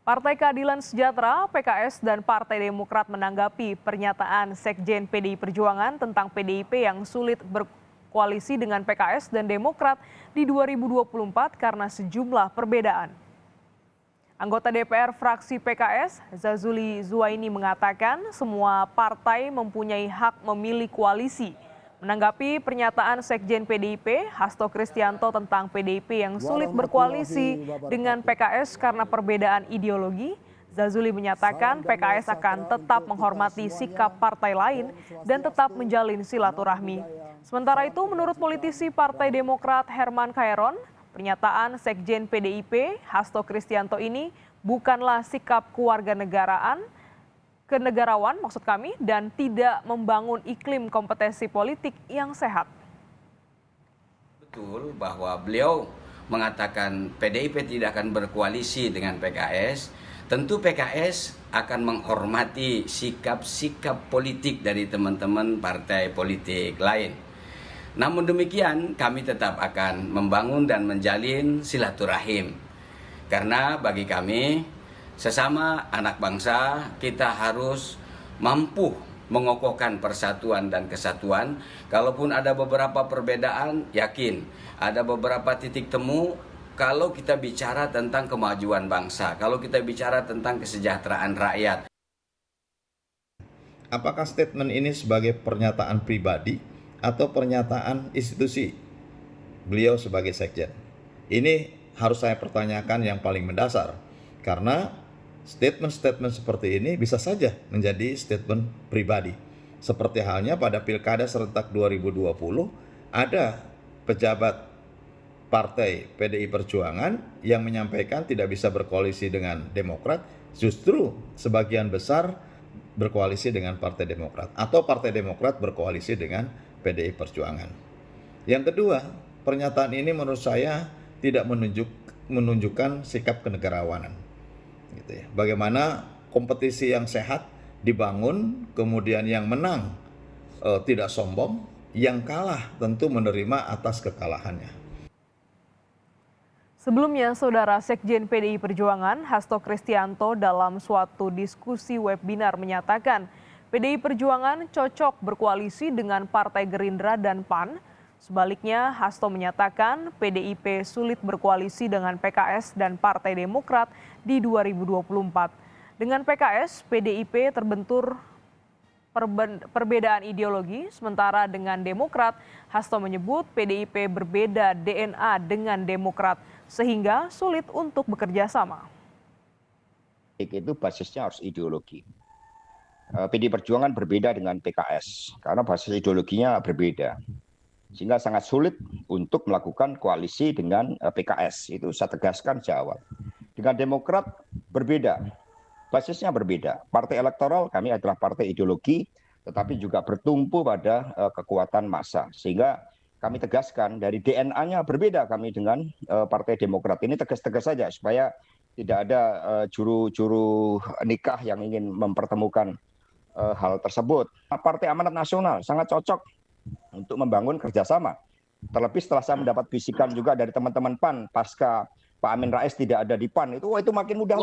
Partai Keadilan Sejahtera, PKS, dan Partai Demokrat menanggapi pernyataan Sekjen PDI Perjuangan tentang PDIP yang sulit berkoalisi dengan PKS dan Demokrat di 2024 karena sejumlah perbedaan. Anggota DPR fraksi PKS, Zazuli Zuaini mengatakan semua partai mempunyai hak memilih koalisi. Menanggapi pernyataan Sekjen PDIP, Hasto Kristianto tentang PDIP yang sulit berkoalisi dengan PKS karena perbedaan ideologi, Zazuli menyatakan PKS akan tetap menghormati sikap partai lain dan tetap menjalin silaturahmi. Sementara itu, menurut politisi Partai Demokrat Herman Khaeron, pernyataan Sekjen PDIP, Hasto Kristianto ini bukanlah sikap kenegarawan maksud kami, dan tidak membangun iklim kompetensi politik yang sehat. Betul bahwa beliau mengatakan PDIP tidak akan berkoalisi dengan PKS. Tentu PKS akan menghormati sikap-sikap politik dari teman-teman partai politik lain. Namun demikian kami tetap akan membangun dan menjalin silaturahim. Karena bagi kami sesama anak bangsa, kita harus mampu mengokohkan persatuan dan kesatuan. Kalaupun ada beberapa perbedaan, yakin ada beberapa titik temu. Kalau kita bicara tentang kemajuan bangsa, kalau kita bicara tentang kesejahteraan rakyat. Apakah statement ini sebagai pernyataan pribadi atau pernyataan institusi beliau sebagai sekjen? Ini harus saya pertanyakan yang paling mendasar, karena statement-statement seperti ini bisa saja menjadi statement pribadi. Seperti halnya pada Pilkada serentak 2020, ada pejabat Partai PDI Perjuangan yang menyampaikan tidak bisa berkoalisi dengan Demokrat, justru sebagian besar berkoalisi dengan Partai Demokrat, atau Partai Demokrat berkoalisi dengan PDI Perjuangan. Yang kedua, pernyataan ini menurut saya tidak menunjukkan sikap kenegarawanan. Gitu ya. Bagaimana kompetisi yang sehat dibangun, kemudian yang menang tidak sombong, yang kalah tentu menerima atas kekalahannya. Sebelumnya, Saudara Sekjen PDI Perjuangan Hasto Kristianto dalam suatu diskusi webinar menyatakan PDI Perjuangan cocok berkoalisi dengan Partai Gerindra dan PAN. Sebaliknya, Hasto menyatakan PDIP sulit berkoalisi dengan PKS dan Partai Demokrat di 2024. Dengan PKS, PDIP terbentur perbedaan ideologi, sementara dengan Demokrat, Hasto menyebut PDIP berbeda DNA dengan Demokrat, sehingga sulit untuk bekerja sama. Itu basisnya harus ideologi. PDI Perjuangan berbeda dengan PKS, karena basis ideologinya berbeda. Sehingga sangat sulit untuk melakukan koalisi dengan PKS. Itu saya tegaskan sejak. Dengan Demokrat berbeda, basisnya berbeda. Partai elektoral kami adalah partai ideologi, tetapi juga bertumpu pada kekuatan massa. Sehingga kami tegaskan dari DNA-nya berbeda kami dengan Partai Demokrat. Ini tegas-tegas saja supaya tidak ada juru nikah yang ingin mempertemukan hal tersebut. Partai Amanat Nasional sangat cocok untuk membangun kerjasama. Terlebih setelah saya mendapat bisikan juga dari teman-teman PAN pasca Pak Amin Rais tidak ada di PAN, itu makin mudah lagi.